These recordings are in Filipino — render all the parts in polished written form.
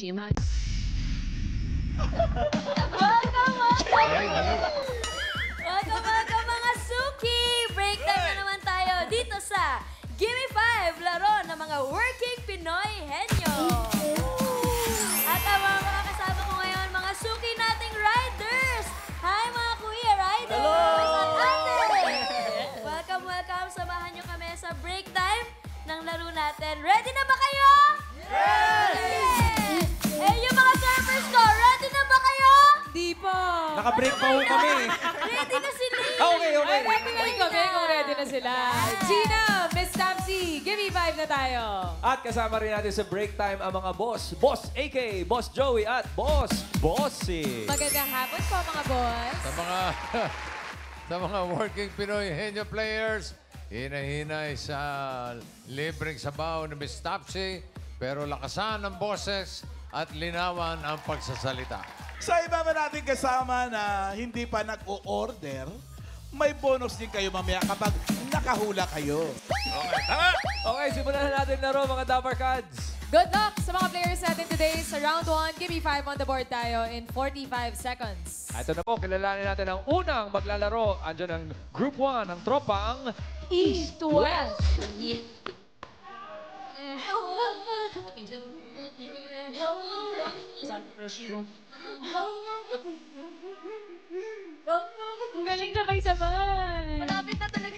Shima. Welcome mga suki! Break time na naman tayo dito sa Gimme 5, laro ng mga working Pinoy henyo. At ang mga kasama ko ngayon, mga suki nating riders! Hi mga kuya riders! Hello! At ate! Welcome! Samahan nyo kami sa break time ng laro natin. Ready na ba kayo? Yes! Eh, yung mga surfers ko, ready na ba kayo? Di pa. Naka-break pa ho kami. Ready na sila. Okay. Ay, ready na rin kami kung ready na sila. Gina, Miss Tamsi, give me 5 na tayo. At kasama rin natin sa break time ang mga boss. Boss AK, Boss Joey at Boss Bossy. Magandang hapon po mga boss. Sa mga working Pinoy Henyo players, hinahinay sa libreng sabaw ni Miss Tapsi, pero lakasan ang boses at linawan ang pagsasalita. Sa iba ba natin kasama na hindi pa nag-o-order, may bonus din kayo mamaya kapag nakahula kayo. Okay, simulan na natin laro mga Dapper Cards. Good luck sa mga players natin today sa round 1. Give me 5 on the board tayo in 45 seconds. Ito na po, kilalanin natin ang unang maglalaro. Andiyan ang Group 1, ang tropang East to West. Ang galing na kayo saman. Malapit na talaga.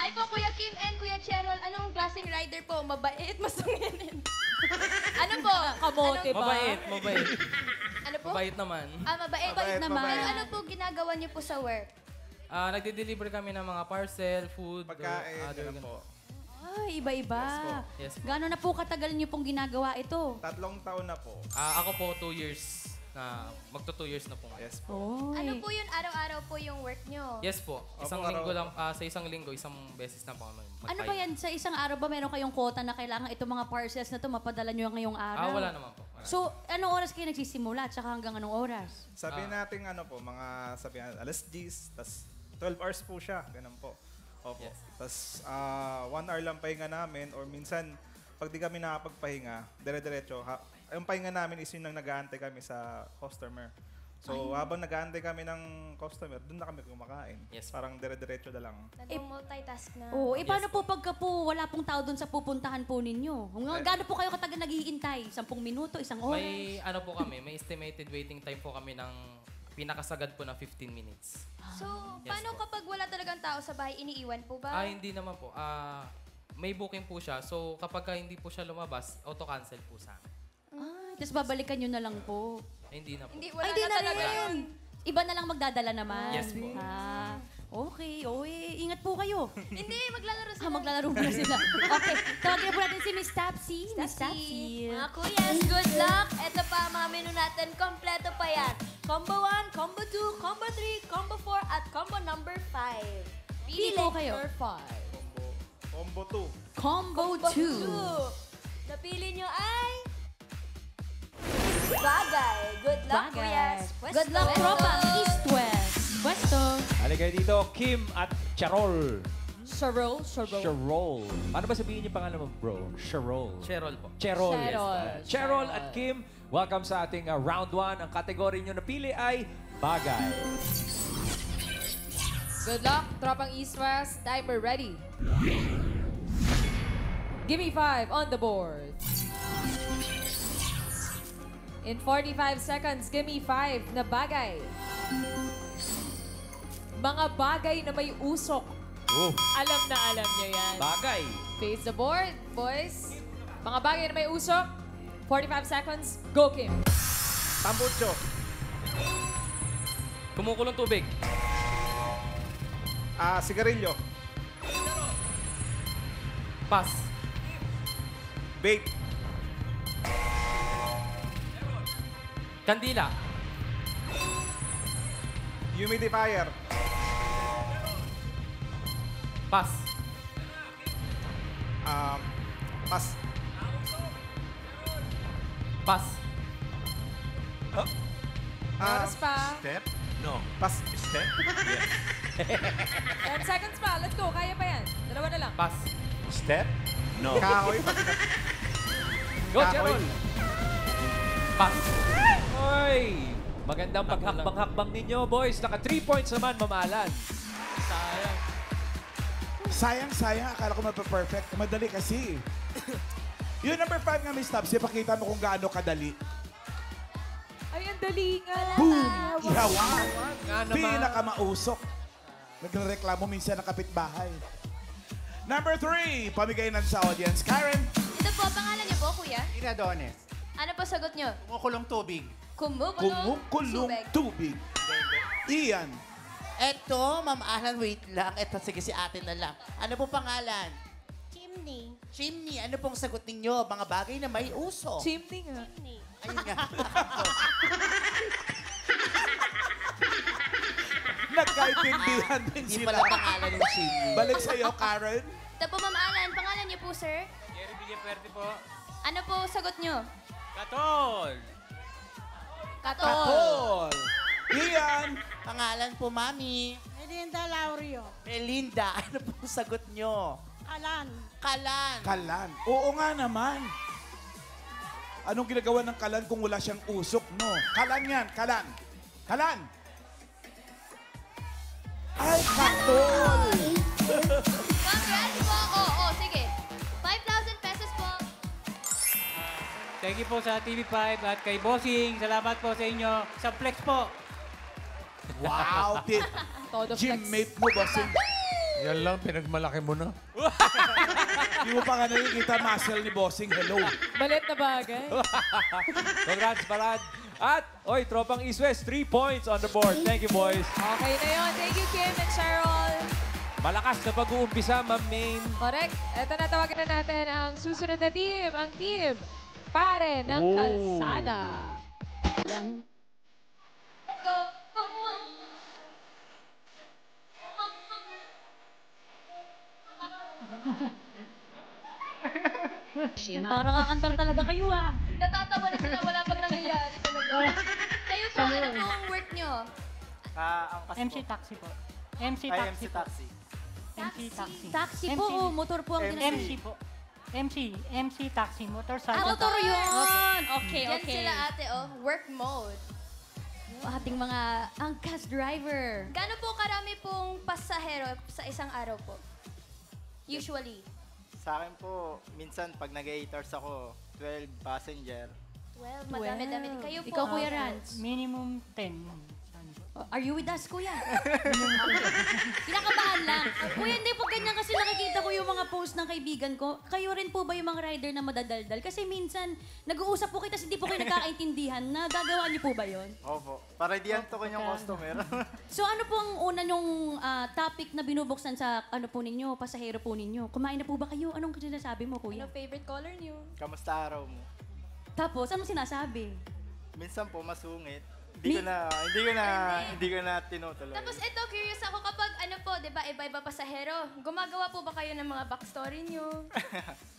Hi po, Kuya Kim and Kuya Cheryl. Anong klaseng rider po? Mabait, masunginin. Ano po? Kamote ba? Mabait. Ano po? Mabait naman. Mabait. Mabait naman. Pero ano po ginagawa niyo po sa work? Nagde-deliver kami ng mga parcel, food, Pagkain, other ganun po. Ay, iba-iba. Yes po. Gano'n na po katagal niyo pong ginagawa ito? 3 taon na po. Ako po 2 years na, magto 2 years na po. Yes po. Oh. Ano po yun? Araw-araw po yung work niyo? Yes po. Isang Opo, linggo araw. lang, sa isang linggo, isang beses na po kami mag-file. Ano ba yan? Sa isang araw ba meron kayong quota na kailangan itong mga parcels na to mapadala nyo ngayong araw? Wala naman po. Wala. So, anong oras kayo nagsisimula? Tsaka hanggang anong oras? Sabihin natin sabihin alas 10, tas 12 hours po siya. Ganun po. Opo. Yes. Tas 1 hour lang pahinga namin or minsan pag di kami nakapagpahinga, dire-diretso. Yung pahinga namin is yun nang nag-aantay kami sa customer. So, habang nag-aantay kami ng customer, doon na kami kumakain. Yes. Parang dire-diretso na lang. Multitask na. Oo, paano po pagka po wala pong tao doon sa pupuntahan po ninyo? Gaano po kayo katagal naghihintay? 10 minuto, isang oras? May ano po kami, may estimated waiting time po kami ng pinakasagad po na 15 minutes. So, Yes paano po. kapag wala talagang tao sa bahay, iniiwan po ba? Hindi naman po. May booking po siya. So, kapag hindi po siya lumabas, auto-cancel po sa akin. Tapos babalikan nyo na lang po. Hindi na po. Hindi, wala Ay, di na na talaga rin. yun. Iba na lang magdadala naman. Yes po. Okay. Ingat po kayo. Hindi, maglalaro sila. Maglalaro muna sila. Okay, tawagin na po natin si Miss Tapsi. Miss Tapsi. Mga kuyas, good luck. Ito pa, mga menu natin, kompleto pa yan. Combo 1, Combo 2, Combo 3, Combo 4, at Combo number 5. Pili po kayo. Combo 2. Combo 2. Napili nyo ay... Bagay. Good luck, kuyas. Pwesto. Good luck, tropa. East-West. Pwesto. Halika kayo dito, Kim at Charol. Sharol. Charol. Paano ba sabihin yung pangalan mo, bro? Charol. Cheryl po. Charol. Charol. Charol at Kim, welcome sa ating round 1. Ang kategory nyo napili ay bagay. Good luck, tropang East-West. Timer ready. Give me 5 on the board. In 45 seconds, give me 5 na bagay. Mga bagay na may usok. Oh, Alam na alam nyo yan. bagay. Face the board, boys. Mga bagay na may usok. 45 seconds, go Kim. Tambucho. Kumukulong tubig. Sigarilyo. Pass. Vape. Kandila. Humidifier. Pass. Pass. Pass. Oras pa. Step? No. Pass. Step? 10 seconds pa. Let's go. Kaya pa yan. Dalawa na lang. Pass. Step? No. Kahoy. Go, Kahoy. Charol. Hakbang. Oy! Magandang paghakbang-hakbang ninyo, boys. Naka 3 points naman, mamalan. Sayang. Akala ko mapaperfect. Madali kasi. Yung number 5 nga, Miss Tabs, ipakita mo kung gaano kadali. Ay, ang dali nga. Boom! Ihawan. Nga naman. Pinakamausok. Nagreklamo minsan ng kapitbahay. Number 3, pamigay ng sa audience. Karen. Ito po, pangalan niyo po, kuya? Iradones. Ano po sagot niyo? Kumukulong tubig. Kumukulong tubig. Ian. Eto, Ma'am Alan, wait lang. Eto, sige si ate na lang. Ano po pangalan? Chimney. Chimney. Ano pong sagot ninyo? Mga bagay na may uso. Chimney nga. Ayun nga. Nagkaintindihan din Hindi sila. pala pangalan ng chimney. Balik sa'yo, Karen. Ito po, Ma'am Alan. Pangalan niyo po, sir? Jerry Villaperte po. Ano po sagot niyo? Katol! Katol. Ian. Pangalan po, Mami. Melinda Laurio. Melinda. Ano pong sagot nyo? Alan. Kalan. Kalan. Oo nga naman. Anong ginagawa ng kalan kung wala siyang usok, no? Kalan yan, kalan. Kalan. Ay, katol. Congrats po. Oo, sige. 5,000 pesos po. Thank you po sa TV5 at kay Bossing. Salamat po sa inyo. Sa Flex po. Wow, Todo flex. Gymmate mo, bossing. Yan lang, pinagmalaki mo na. Hindi mo pa nga nakikita muscle ni bossing. Hello. Balit na bagay. Congrats, Barad. At, oy, tropang East West, 3 points on the board. Thank you, boys. Okay na yun. Thank you, Kim and Cheryl. Malakas na pag-uumpisa, Ma'am Main. Correct. Ito na, tawagan na natin ang susunod na team. Ang team, pare ng kalsada. Parang kakantar talaga kayo ah. Natatawa na sila. Wala pang nangyayari talaga. Kayo po, ano po ang work niyo? MC Taxi po. MC Taxi po. MC Taxi. Taxi po o motor po ang MC po. MC Taxi. Motorcycle. motor yun. Okay, Diyan okay. sila ate, oh. Work mode. Ating mga angkas driver. Gaano po karami pong pasahero sa isang araw po? Usually. Sa akin po, minsan pag nag-8 hours ako, 12 passenger. 12, madami-dami. Kayo po. Ikaw, Kuya Rans. Minimum 10. Are you with us, Kuya? Kinakabahan lang. Kuya, hindi po ganyan kasi nakikita ko yung mga post ng kaibigan ko. Kayo rin po ba yung mga rider na madadaldal? Kasi minsan, nag-uusap po kayo tapos hindi po kayo nagkakaintindihan. Nagagawa niyo po ba yon? Opo. Para di antokin yung customer. So ano po ang una nyong topic na binubuksan sa ano po ninyo, pasahero po ninyo? Kumain na po ba kayo? Anong sinasabi mo, Kuya? Ano favorite color niyo? Kamusta araw mo? Tapos, anong sinasabi? Minsan po masungit. Hindi ko na tinutuloy. Tapos ito, curious ako kapag ano po, di ba, iba-iba pasahero. Gumagawa po ba kayo ng mga backstory niyo?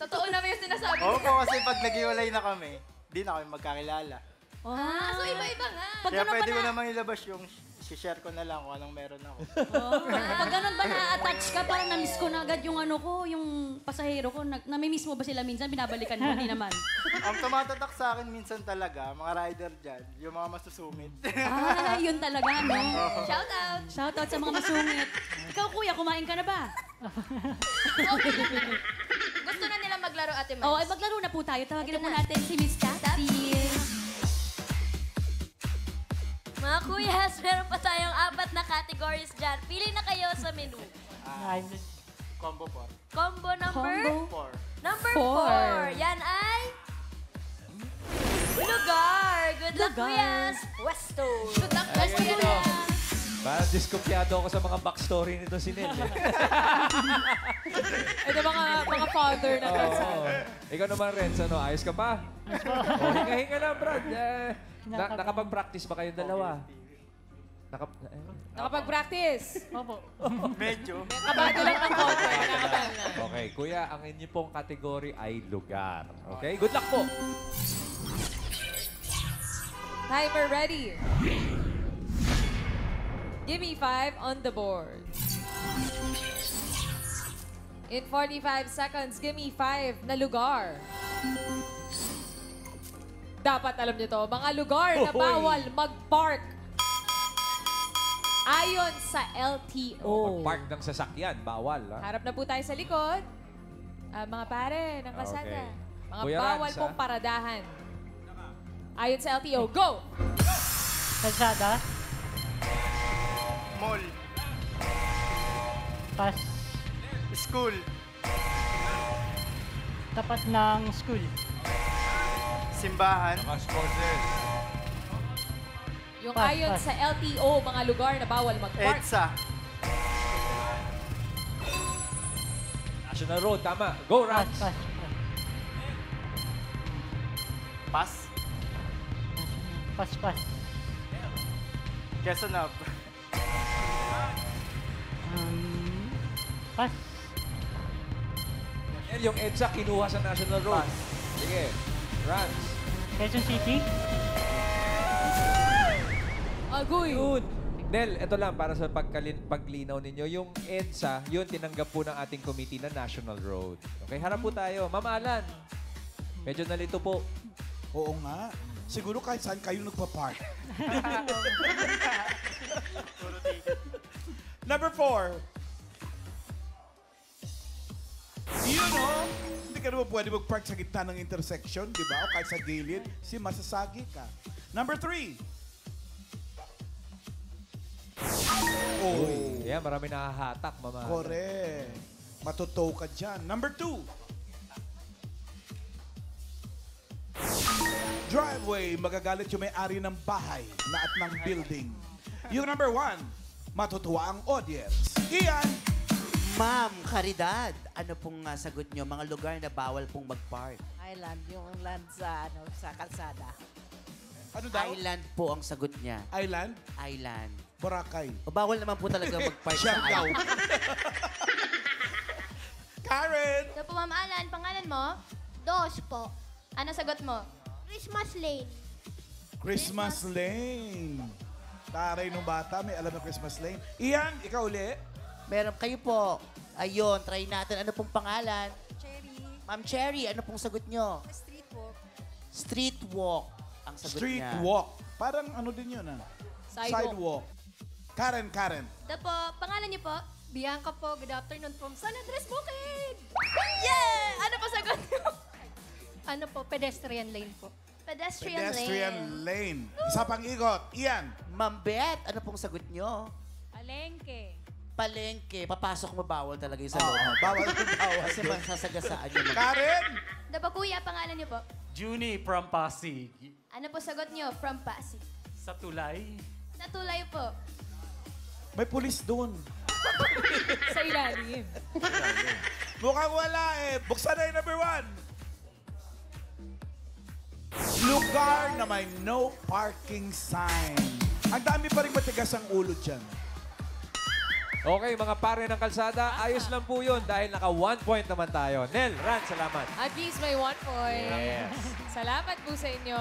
Totoo naman yung sinasabi niyo. Opo, kasi pag nag-iwalay na kami, di na kami magkakilala. So iba-iba nga. Pag Kaya ganun pwede ba ko na, namang ilabas yung share ko na lang kung anong meron ako. pag ganun ba na-attach ka, parang na-miss ko na agad yung ano ko, yung pasahero ko. Nami-miss mo ba sila minsan? Binabalikan mo? Hindi naman. Ang tumatatak sa akin minsan talaga, mga rider dyan, yung mga masusungit. Yun talaga, no? Shout out. Shout out sa mga masungit. Ikaw, Kuya, kumain ka na ba? Okay. Gusto na nila maglaro, Ate Mans. Ay maglaro na po tayo. Tawagin Ito na po na. natin si Miss Taxi. Mga kuyas, meron pa tayong 4 na categories dyan. Pili na kayo sa menu. Combo po. Combo number? Combo. 4. Number 4. 4. Yan ay... Lugar. Good luck, Lugar. kuyas. Westo. Good luck, Westo. Parang diskumpiyado ako sa mga backstory nito si Nel. Ito mga father na kalsada. Oo. Ikaw naman, Renz, ano, ayos ka pa? Hinga-hinga lang, Brad. Nakapag-practice ba kayong dalawa? Nakapag-practice. Opo. Medyo. Kabado lang ng konti. Nakakabahan lang. Okay, kuya, ang inyo pong kategory ay lugar. Okay, good luck po. Timer ready. Give me 5 on the board. In 45 seconds, give me 5 na lugar. Dapat alam nyo to, mga lugar na bawal mag-park. Ayon sa LTO. Pag-park ng sasakyan, bawal. Ha? Harap na po tayo sa likod. Mga pare ng kalsada. Okay. Mga Kuya bawal Rans, pong paradahan. Ayon sa LTO, go! Kalsada. Mall. Pas. School. Tapat ng school. Simbahan. Yung Pas, ayon pas. sa LTO, mga lugar na bawal mag-park. EDSA. National Road, tama. Go, Pas, Rans. pas. Pas. Pas, pas. Quezon Ave. Pas. Yung EDSA kinuha sa National Road. Sige. Rans. Quezon City. Agoy! Yun. Nel, ito lang para sa paglinaw ninyo. Yung EDSA, yun tinanggap po ng ating committee na National Road. Okay, harap po tayo. Ma'am Alan, medyo nalito po. Oo nga. Siguro kahit saan kayo nagpa-park. Number 4. Yun o. Hindi ka naman pwede mag-park sa gitna ng intersection, di ba? O kahit sa gilid, masasagi ka. Number 3. Oh. Yeah, marami nakahatak, Ma'am Alan. Correct. Matutow ka dyan. Number 2. Driveway, magagalit yung may-ari ng bahay na at ng building. Yung number 1, matutuwa ang audience. Ian! Ma'am, Caridad, ano pong sagot nyo? Mga lugar na bawal pong mag-park. Island, yung land sa, sa kalsada. Ano daw? Island po ang sagot niya. Island? Island. Boracay. O, bawal naman po talaga mag-park sa Siargao. island. Karen! So po, Ma'am Alan, pangalan mo? Dos po. Ano sagot mo? Christmas Lane. Christmas Lane. Taray nung bata, may alam na Christmas Lane. Ian, ikaw uli. Meron kayo po. Ayun, try natin. Ano pong pangalan? Cherry. Ma'am Cherry, ano pong sagot nyo? Street walk. Street walk ang sagot Street niya. walk. Parang ano din yun, Sidewalk. Karen. Ito po, pangalan niyo po? Bianca po. Good afternoon from San Andres Bukid. Yeah! Ano po sagot niyo? Ano po, pedestrian lane po. Pedestrian lane. Isa pang ikot. Ian. Ma'am Beth, ano pong sagot nyo? Palengke. Palengke. Papasok mo bawal talaga yung sa Oo, loob. bawal. Kasi masasagasaan yung mga... Karen. Ito po, kuya, pangalan niyo po? Junie from Pasig. Ano po sagot niyo? From Pasig. Sa Tulay. Sa Tulay po. May pulis doon. Sa ilalim. Mukhang wala eh. Buksan na yung number 1. Lugar na may no parking sign. Ang dami pa rin matigas ang ulo dyan. Okay, mga pare ng kalsada, ayos lang po yun dahil naka 1 point naman tayo. Nel, Ran, salamat. At least may 1 point. Yes. Salamat po sa inyo.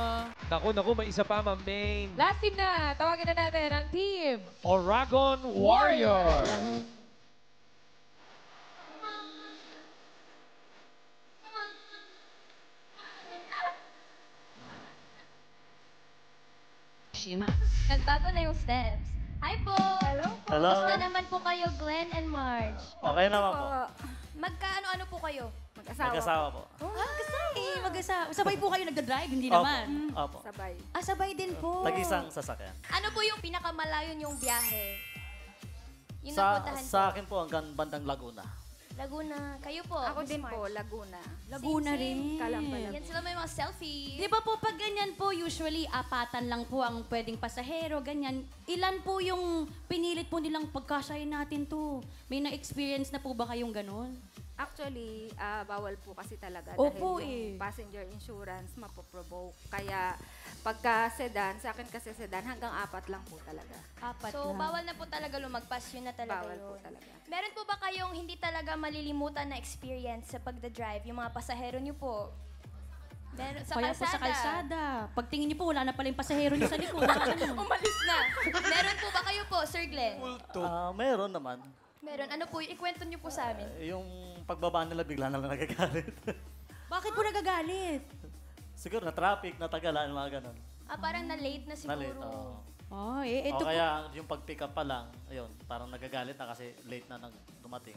Naku, may isa pa, Ma'am Main. Last team na. Tawagin na natin ang team. Oragon Warrior. Nagbago na yung steps. Hi po! Hello po! Hello. Gusto naman po kayo, Glenn and Marge. Okay naman po. Magkaano-ano po kayo? Mag-asawa po. Mag-asa. Sabay po kayo nagda-drive, hindi naman. Opo. Sabay. Sabay din po. Tag-isang sasakyan. Ano po yung pinakamalayo niyong biyahe? Yung Sa, napuntahan sa akin po hanggang bandang Laguna. Laguna. Kayo po. Ako Miss din Marge. po, Laguna. Laguna rin. Kalamba. Yan sila may mga selfie. Di ba po pag ganyan po, usually apatan lang po ang pwedeng pasahero, ganyan. Ilan po yung pinilit po nilang pagkasayin natin to? May na-experience na po ba kayong ganun? Actually, bawal po kasi talaga Opo, dahil yung passenger insurance mapoprovoke. Kaya pagka sedan, sa akin kasi sedan, hanggang 4 lang po talaga. So, bawal na po talaga lumagpas. Yun na talaga Bawal yun. po talaga. Meron po ba kayong hindi talaga malilimutan na experience sa pagdadrive? Yung mga pasahero niyo po? Meron sa Kaya po kalsada? sa kalsada. Pagtingin niyo po, wala na pala yung pasahero niyo sa likod. Umalis na. Meron po ba kayo po, Sir Glenn? Meron naman. Meron. Ano po? Ikwento niyo po sa amin. Yung pagbaba nila bigla na lang nagagalit. Bakit po nagagalit? Siguro na traffic, natagalan, mga ganun. Parang na-late na siguro. Na-late, oo. Oh, ito O kaya yung pag-pick up pa lang, ayun, parang nagagalit na kasi late na dumating.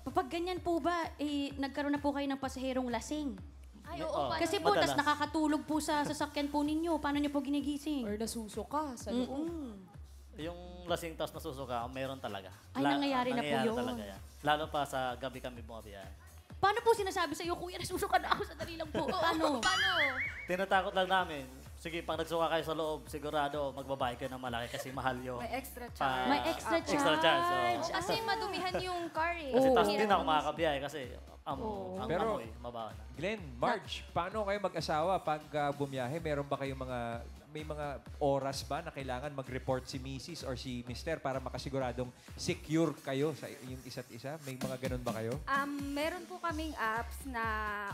Pag ganyan po ba, nagkaroon na po kayo ng pasaherong lasing? Ay, oo. Kasi po, Madalas. tas nakakatulog po sa sasakyan po ninyo. Paano niyo po ginigising? Or nasusuka sa loob. Yung lasing tapos nasusuka, meron talaga. Ay, nangyayari na po nangyayari yun. talaga yan. Lalo pa sa gabi kami bumabiyahe. Paano po sinasabi sa'yo, Kuya, nasusuka na ako, sandali lang po. Paano? Tinatakot lang namin. Sige, pag nagsuka kayo sa loob, sigurado magbabayad kayo ng malaki kasi mahal yun. May extra charge. May extra charge. Extra charge, oo. Kasi madumihan yung car eh. Kasi tapos Hirap din ako mamis- makakabiyahe kasi ang Pero- amoy, mabaho na. Glenn, Marge, paano kayo mag-asawa pag bumiyahe? Meron ba kayong may mga oras ba na kailangan mag-report si Mrs. or si Mr. para makasiguradong secure kayo sa yung isa't isa? May mga ganun ba kayo? Meron po kaming apps na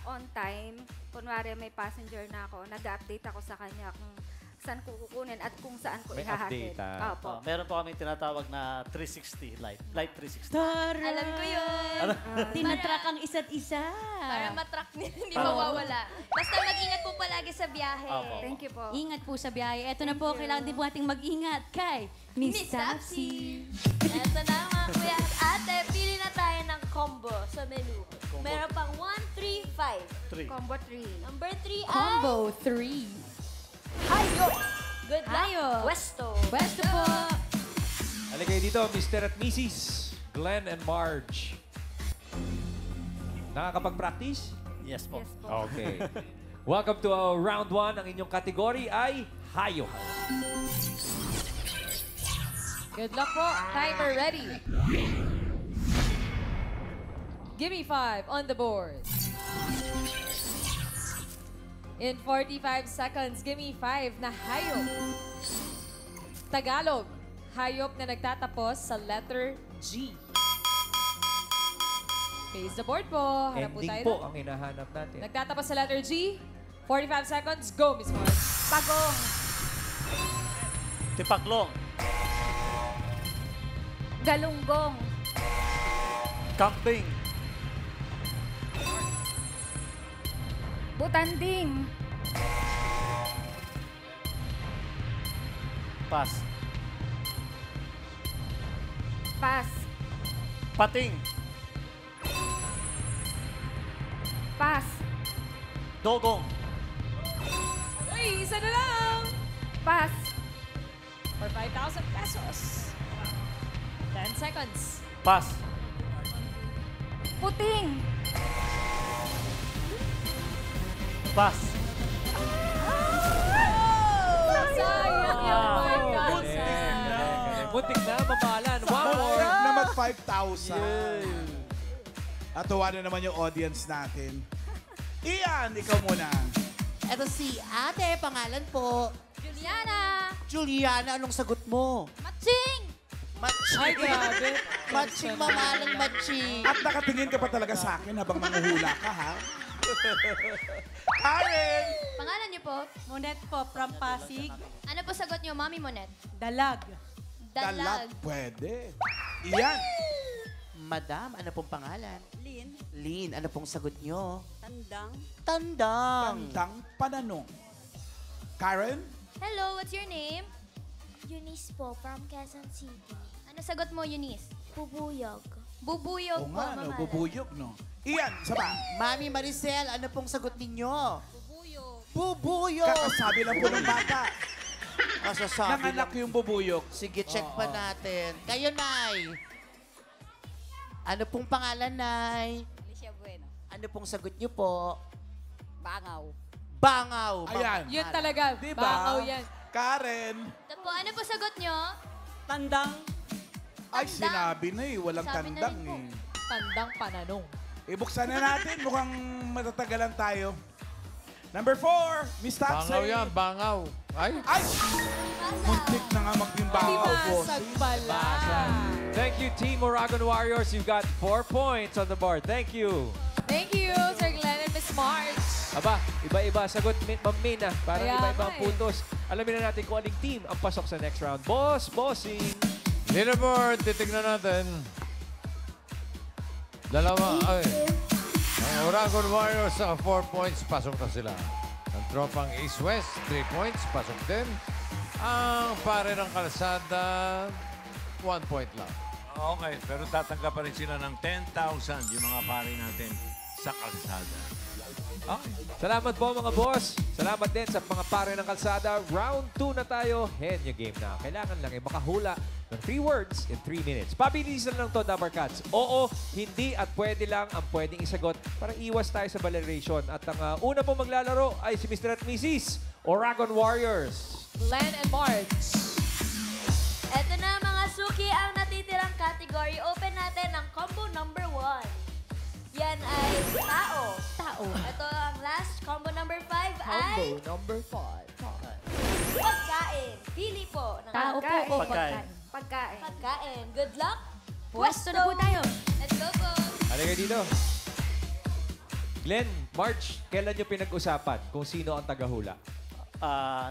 on time. Kunwari may passenger na ako, nag-update ako sa kanya kung saan ko kukunin at kung saan ko May ihahatid. update, Opo. Meron po kami tinatawag na 360 light 360. Tara! Alam ko yun. Tinatrack ang isa't isa. Para matrack nila, hindi mawawala. Basta mag-ingat po palagi sa biyahe. Opo. Thank you po. Ingat po sa biyahe. Ito na po, kailangan din po ating mag-ingat kay Miss Tapsi. Eto na mga kuya at ate, pili na tayo ng combo sa menu. Meron pang 1, 3, 5. 3. Combo 3. Number 3 ay... Combo 3. Hayo! Good luck, Hayo. Westo. Best po. Halika dito, Mr. at Mrs. Glenn and Marge. Nakakapag-practice? Yes po. Yes po. Okay. Welcome to round 1. Ang inyong category ay Hayo. Good luck po. Timer ready. Give me 5 on the board. In 45 seconds, give me 5 na hayop. Tagalog, hayop na nagtatapos sa letter G. Face the board po. Harap po Ending tayo. po ang hinahanap natin. Nagtatapos sa letter G. 45 seconds. Go, Miss Marge. Pagong. Tipaklong. Galunggong. Camping. Butanding. Pas. Pas. Pating. Pas. Dogong. Uy, isa na lang. Pas. For 5,000 pesos. 10 seconds. Pas. Puting. Pas. Sayang yung 5,000. Muntik na, mamahalan. One more. Na mag 5,000. Natuwa na naman yung audience natin. Ian, ikaw muna. Eto si ate, pangalan po. Juliana! Juliana, anong sagot mo? Matching! Matching. Ay, grabe. Matching, mamalang matching. At nakatingin ka pa talaga sa akin habang nanguhula ka, ha? Karen! Pangalan niyo po? Monet po, from Pasig. Ano po sagot niyo, Mami Monet? Dalag. Dalag. Pwede. Ian! Madam, ano pong pangalan? Lin. Lin, ano pong sagot nyo? Tandang. Tandang. Tandang pananong. Karen? Hello, what's your name? Eunice po, from Quezon City. Ano sagot mo, Eunice? Bubuyog. Bubuyog Oo po, nga, no, mamalan. bubuyog, no? Ian, isa pa. Mami Maricel, ano pong sagot ninyo? Bubuyog. Bubuyog. Kakasabi lang po ng bata. Kasasabi Nanganak lang. yung bubuyog. Sige, check Oo. pa natin. Kayo, Nay. Ano pong pangalan, Nay? Alicia Bueno. Ano pong sagot nyo po? Bangaw. Bangaw. Ayan. Yun talaga. Diba? Bangaw yan. Karen. Ito po, ano po sagot niyo? Tandang. Ay, sinabi na eh. Walang Sabi na tandang rin po. eh. Tandang pananong. Ibuksan na natin. Mukhang matatagalan tayo. Number 4, Miss Taxi. Bangaw yan, bangaw. Ay, Ay! Muntik na nga magtimbangaw po. Basag pala. Thank you, Team Moragon Warriors. You've got 4 points on the board. Thank you. Thank you, Sir Glenn and Miss Marge. Aba, iba-iba sagot, Ma'am Mina. Parang Kaya iba-iba ang nga eh. puntos. Alamin na natin kung aling team ang pasok sa next round. Bossing. leaderboard, titignan natin. Dalawa, ay. Ang Oragon Warriors sa 4 points, pasok na sila. Ang tropang East-West, 3 points, pasok din. Ang pare ng kalsada, 1 point lang. Okay, pero tatanggap pa rin sila ng 10,000 yung mga pare natin sa kalsada. Okay. Salamat po mga boss. Salamat din sa mga pare ng kalsada. Round 2 na tayo. Henyo game na. Kailangan lang makahula ng 3 words in 3 minutes. Pabilisan lang to, Dapper Cats. Oo, hindi at pwede lang ang pwedeng isagot para iwas tayo sa valeration. At ang una pong maglalaro ay si Mr. at Mrs. Oragon Warriors. Glenn and Marge. Eto na mga suki ang natitirang category. Open natin ang combo number 1. Yan ay tao. Tao. Ito ang last. Combo number 5 ay... Combo number 5. Pagkain. Pili po. ng Tao po pagkain. o Pagkain. Pagkain. Pagkain. Good luck. Pwesto na po tayo. Let's go po. Halika dito. Glenn, March, kailan nyo pinag-usapan kung sino ang tagahula?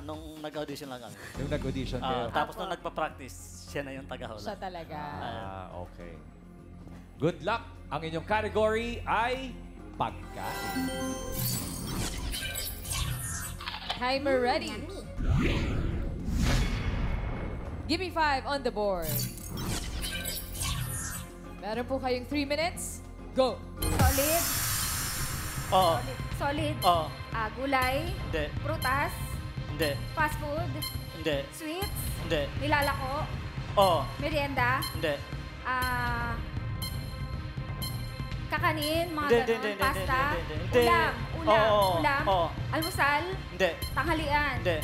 Nung nag-audition lang kami. Nung nag-audition kayo? Tapos nung nagpa-practice, siya na yung tagahula. Siya talaga. Okay. Good luck. Ang inyong category ay pagkain. Timer ready. Give me 5 on the board. Meron po kayong 3 minutes. Go. Solid. Oo. Solid. Oo. Gulay. Hindi. Prutas. Hindi. Fast food. Hindi. Sweets. Hindi. Nilalako. Oo. Merienda. Hindi. Kakanin, mga Hindi, ganun, hindi, pasta, hindi. ulam, Oo, ulam, oo. almusal, Hindi. tanghalian, Hindi.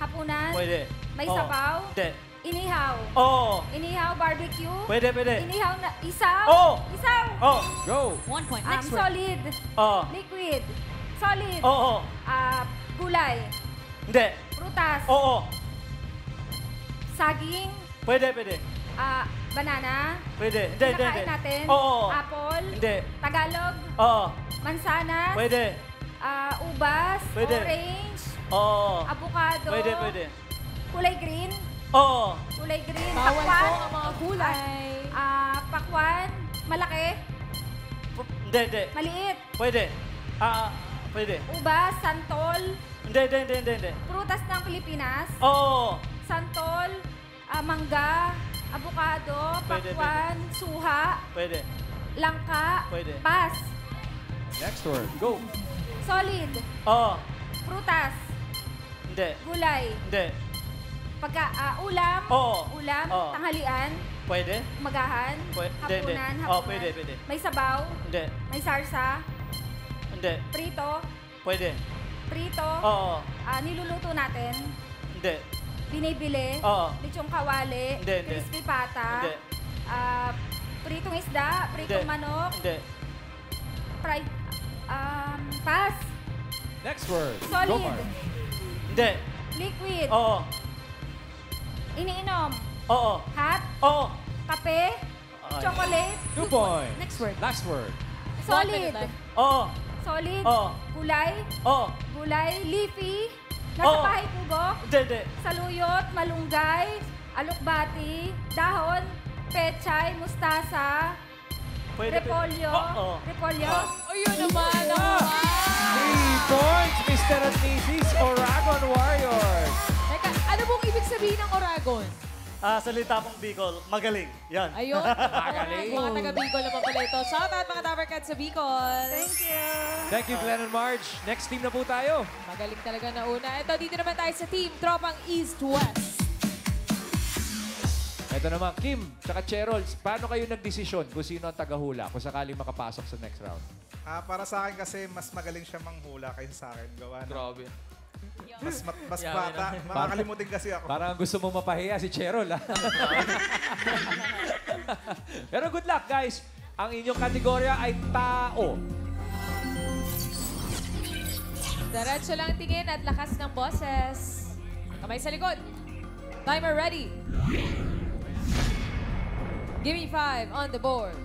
hapunan, Pwede. may Oo. sabaw, Hindi. inihaw, Oo. inihaw, barbecue, Pwede, pwede. inihaw na, isaw, Oo. isaw, Oo. Go. 1 point. Next word. solid, Oo. liquid, solid, Oo. gulay, Hindi. prutas, Oo. saging, Pwede, pwede. banana, Pwede. Hindi, hindi, hindi. kinakain natin, Oo. apple, Hindi. Tagalog, Oo. mansanas, Pwede. ubas, Pwede. orange, Oo. avocado, Pwede, pwede. kulay green, Oo. kulay green, Bawal pakwan, po ang mga kulay. pakwan, malaki, Hindi, hindi. maliit, Pwede. Pwede. ubas, santol, Hindi, hindi, hindi, hindi, hindi. prutas ng Pilipinas, Oo. santol, mangga, avocado, Pwede, pakwan, suha, Pwede. langka, Pwede. pas, Next word. Go. solid, Oo. prutas, Hindi. gulay, Hindi. ulam, Oo. ulam, Oo. tanghalian, Pwede. magahan, Pwede. Hindi, hindi. hapunan, Oo, hapunan, pwede, pwede. may sabaw, Hindi. may sarsa, Hindi. prito, Pwede. prito, Oo. niluluto natin, Hindi. binibili, Oo. lechong kawali, Hindi, hindi. crispy pata, Hindi. pritong isda, pritong Hindi. manok, Hindi. fried, pas, Next word. Go, solid, Mark. Hindi. liquid, Oo. iniinom, Oo. hot, Oo. kape, chocolate, 2 points. Next word. Last word. solid, Oo. solid, Oo. gulay, Oo. gulay, leafy, nasa Oo. bahay pugo, Hindi, hindi. saluyot, malunggay, alukbati, dahon, pechay, mustasa, Pwede. repolyo, Oo. repolyo, Ayun naman. 3 points, Mr. and Mrs. Oragon Warriors. Teka, ano pong ibig sabihin ng Oragon? Salita pong Bicol, magaling. Yan. Ayun. Magaling. Mga taga-Bicol naman pala ito. Shout out mga Dapper Cats sa Bicol. Thank you. Thank you, Glenn and Marge. Next team na po tayo. Magaling talaga na una. Ito, dito naman tayo sa team Tropang East-West. Ito naman, Kim, tsaka Cheryl, paano kayo nagdesisyon kung sino ang tagahula kung sakaling makapasok sa next round? Para sa akin kasi mas magaling siya manghula kaysa sa akin. Gawa na. Grabe. Mas Yaman bata. Makakalimutin kasi ako. Parang gusto mo mapahiya si Cheryl, ha? Pero good luck, guys. Ang inyong kategorya ay tao. Diretso lang tingin at lakas ng boses. Kamay sa likod. Timer ready. Give me 5 on the board.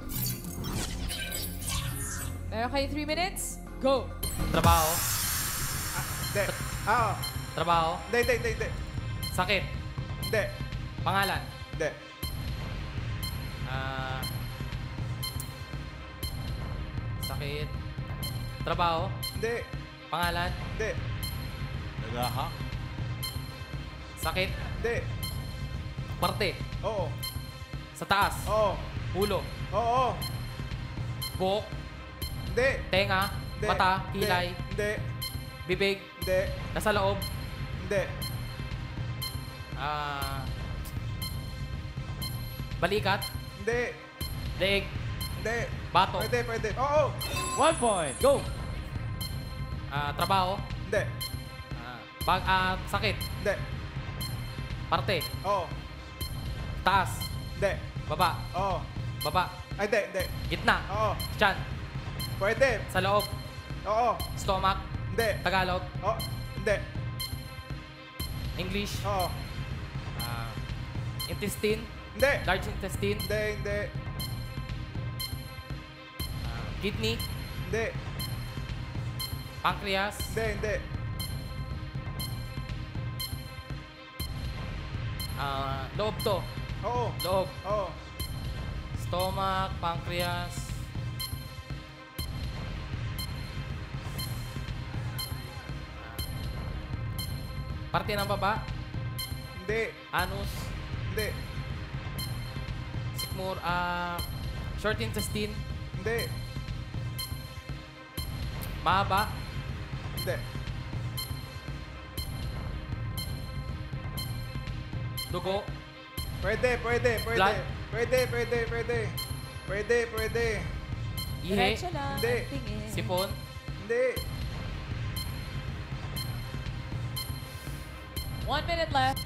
Meron kayong 3 minutes. Go. Trabaho. Hindi. Trabaho. Hindi. Sakit. Hindi. Pangalan. Hindi. Sakit. Trabaho? Hindi. Pangalan? Hindi. Nagahak? Sakit? Hindi. Parte? Oo. Sa taas? Oo. Ulo? Oo. Buhok? Hindi. Tenga? Hindi. Mata? Hindi. Kilay? Hindi. Bibig? Hindi. Nasa loob? Hindi. Balikat? Hindi. Leeg? Hindi. Bato? Pwede. Oo. 1 point. Go. Trabaho? Hindi. Sakit? Hindi. Parte? Oo. Taas? Hindi. Baba? Oo. Baba? Ay, hindi. Gitna? Oo. Tiyan? Pwede. Sa loob? Oo. Stomach? Hindi. Tagalog? Oo. Hindi. English? Oo. Intestine? Hindi. Large intestine? Hindi. Kidney? Hindi. Pancreas? Hindi. Loob to? Oo. Loob? Oo. Stomach, pancreas. Parte ng baba? Hindi. Anus? Hindi. Sikmur, short intestine? Hindi. Mahaba? Hindi. Dugo? Pwede. Blood? Pwede. Ihi? Diretso lang. Hindi. ang tingin. Sipon? Hindi. 1 minute left.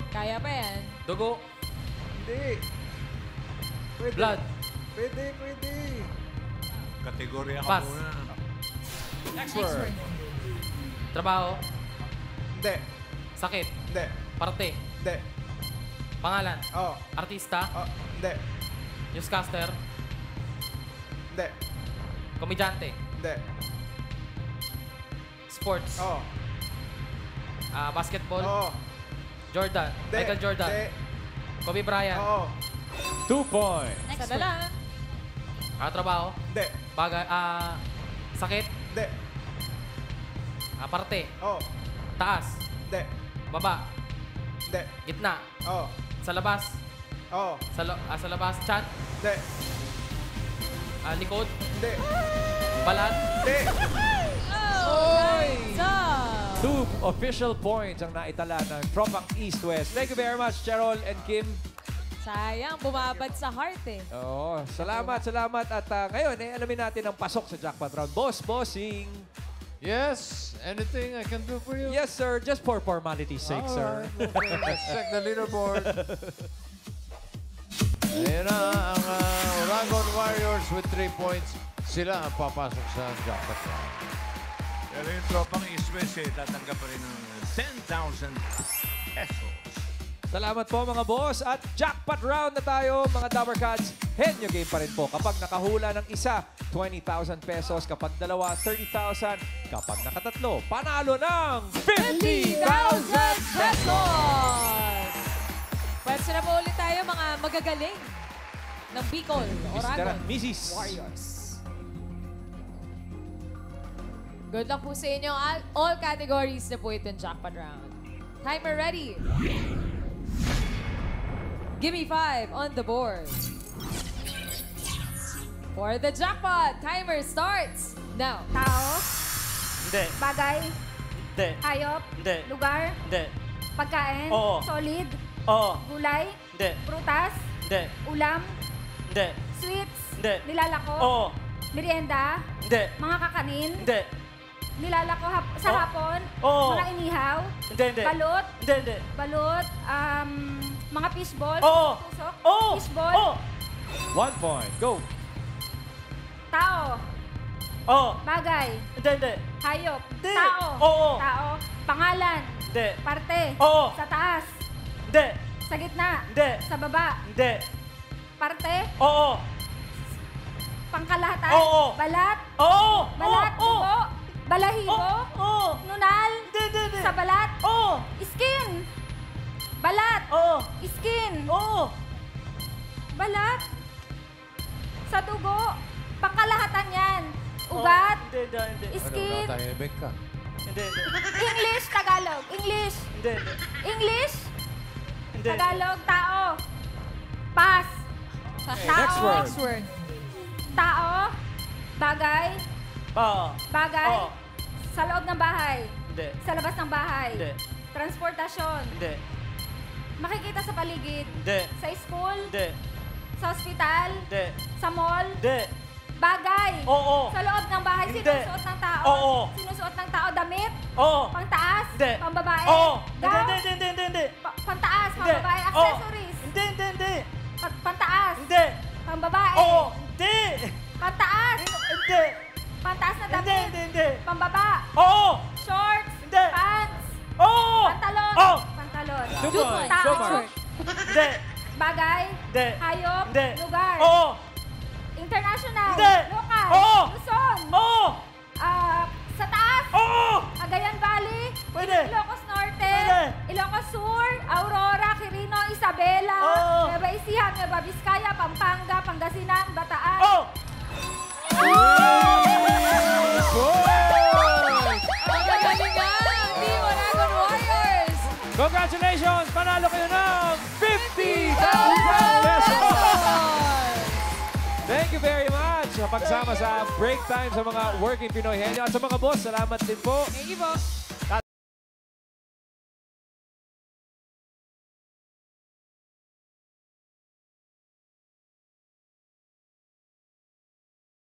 Kaya pa yan. Dugo? Hindi. Pwede. Blood? Pwede. Kategorya ka Pass. muna. Next word. Trabaho? Hindi. Sakit? Hindi. Parte? Hindi. Pangalan? Oo. Artista? Hindi. Newscaster? Hindi. Komedyante? Hindi. Sports? Oo. Basketball? Oo. Jordan? Hindi. Michael Jordan? Hindi. Kobe Bryant? Oo. 2 points. Next na lang. Trabaho? Hindi. Bagay? Sakit? Hindi. Parte? Oo. Taas? Hindi. Baba? Hindi. Gitna? Oo. Sa labas? Oo. Sa labas? Chan? Hindi. Likod? Hindi. Balat? Hindi. Oy! Stop! 2 official points ang naitala ng Tropang East-West. Thank you very much, Charol and Kim. Sayang, bumabad sa heart eh. Oo, salamat. At ngayon, alamin natin ang pasok sa jackpot round. Bossing. Yes, anything I can do for you? Yes, sir. Just for formality's sake, sir. Alright, okay. Let's check the leaderboard. Ayan na ang Oragon Warriors with 3 points. Sila ang papasok sa jackpot round. Pero yung Tropang East-West, tatanggap pa rin ng 10,000 pesos. Salamat po mga boss. At jackpot round na tayo mga Dabber Cats. Henyo game pa rin po. Kapag nakahula ng isa, 20,000 pesos. Kapag dalawa, 30,000. Kapag nakatatlo, panalo ng 50,000 pesos! Pwede na po ulit tayo mga magagaling ng Bicol, Mr. Oragon, at Mrs. Warriors. Good luck po sa inyo. All categories na po itong jackpot round. Timer ready. Give me 5 on the board. For the jackpot, timer starts now. Tao, Hindi. bagay, Hindi. hayop, Hindi. lugar, Hindi. pagkain, Oo. solid, Oo. gulay, Hindi. prutas, Hindi. ulam, Hindi. sweets, Hindi. nilalako, Oo. merienda, Hindi. mga kakanin, Hindi. nilalako sa Oo. hapon, Oo. mga inihaw, Hindi. Hindi. balot, Hindi. balot, mga fishball, Oo. tusok, Oo. fishball, Oo. 1 point. Go. tao, Oo. bagay, Hindi. Hindi. hayop, Hindi. tao, Oo. tao, pangalan, Hindi. parte, Oo. sa taas, Hindi. sa gitna, Hindi. sa baba, Hindi. parte, Oo. pangkalahatan, Oo. balat, Oo. balat, Oo. dugo, balahibo, Oo. nunal, Hindi. sa balat, Oo. skin, balat, Oo. skin, Oo. balat, sa dugo, pangkalahatan yan, ugat, ugat, Hindi. skin, Tahimik ka. Hindi. English, Tagalog, English, Hindi. English, Hindi. Tagalog, tao, pass, Next word. Next word. tao, bagay, Oo. bagay, Oo. sa loob ng bahay, Hindi. sa labas ng bahay, Hindi. transportasyon, Hindi. makikita sa paligid, Hindi. sa school, Hindi. sa ospital, Hindi. sa mall, Hindi. bagay, Oo. sa loob ng bahay, Hindi. sinusuot ng tao, Oo. sinusuot ng tao, damit, Oo. pangtaas, Hindi. pambabae, Oo. gown, Hindi. pantaas, Hindi. pambabae, Oo. accessories, Hindi. pantaas, Hindi. pambabae, Oo. Hindi. pantaas, Hindi. pantaas na damit, Hindi. pambaba, Oo. shorts, Hindi. pants, Oo. pantalon, Oo. pantalon, Good one. tao, So far. Hindi. bagay, Hindi. hayop, Hindi. lugar, Oo. international, Hindi. local, Oo. Luzon, Oo. sa taas, Oo. Cagayan Valley, Pwede. Ilocos Norte, Pwede. Ilocos Sur, Aurora, Quirino, Isabela, Oo. Nueva Ecija, Nueva Vizcaya, Pampanga, Pangasinan, Bataan. Oo. Ang gagaling nga, Team Oragon Warriors. Congratulations! Panalo kayo ng 50,000 pesos! Thank you very much sa pagsama sa break time sa mga Working Pinoy Henyo. At sa mga boss, salamat din po. Thank you po.